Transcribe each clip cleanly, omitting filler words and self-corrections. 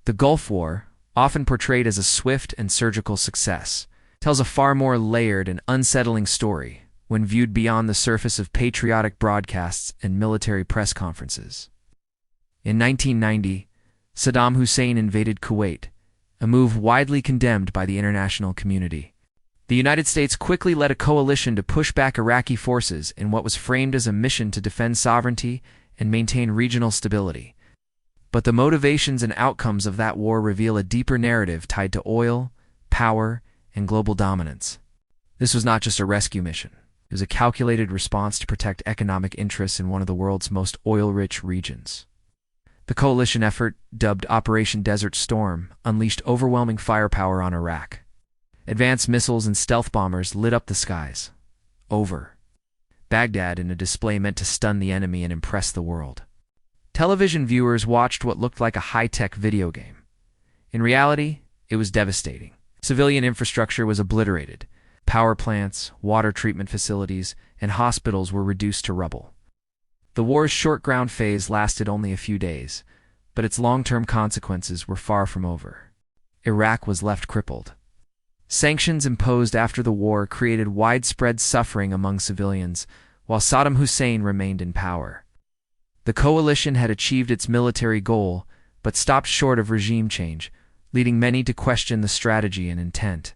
The Gulf War, often portrayed as a swift and surgical success, tells a far more layered and unsettling story when viewed beyond the surface of patriotic broadcasts and military press conferences. In 1990, Saddam Hussein invaded Kuwait, a move widely condemned by the international community. The United States quickly led a coalition to push back Iraqi forces in what was framed as a mission to defend sovereignty and maintain regional stability. But the motivations and outcomes of that war reveal a deeper narrative tied to oil, power, and global dominance. This was not just a rescue mission. It was a calculated response to protect economic interests in one of the world's most oil-rich regions. The coalition effort, dubbed Operation Desert Storm, unleashed overwhelming firepower on Iraq. Advanced missiles and stealth bombers lit up the skies. Over Baghdad in a display meant to stun the enemy and impress the world. Television viewers watched what looked like a high-tech video game. In reality, it was devastating. Civilian infrastructure was obliterated. Power plants, water treatment facilities, and hospitals were reduced to rubble. The war's short ground phase lasted only a few days, but its long-term consequences were far from over. Iraq was left crippled. Sanctions imposed after the war created widespread suffering among civilians, while Saddam Hussein remained in power. The coalition had achieved its military goal, but stopped short of regime change, leading many to question the strategy and intent.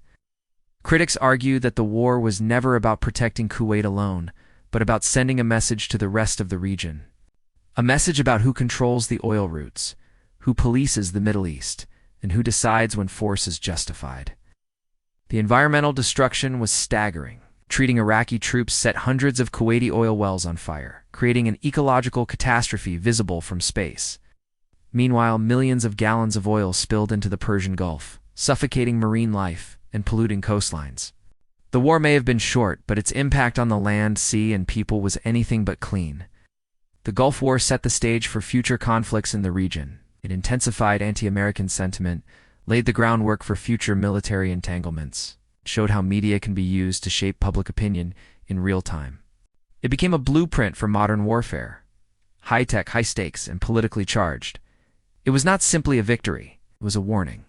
Critics argue that the war was never about protecting Kuwait alone, but about sending a message to the rest of the region. A message about who controls the oil routes, who polices the Middle East, and who decides when force is justified. The environmental destruction was staggering. Treating Iraqi troops set hundreds of Kuwaiti oil wells on fire, creating an ecological catastrophe visible from space. Meanwhile, millions of gallons of oil spilled into the Persian Gulf, suffocating marine life and polluting coastlines. The war may have been short, but its impact on the land, sea, and people was anything but clean. The Gulf War set the stage for future conflicts in the region. It intensified anti-American sentiment, laid the groundwork for future military entanglements, showed how media can be used to shape public opinion in real time. It became a blueprint for modern warfare. High-tech, high-stakes, and politically charged. It was not simply a victory, it was a warning.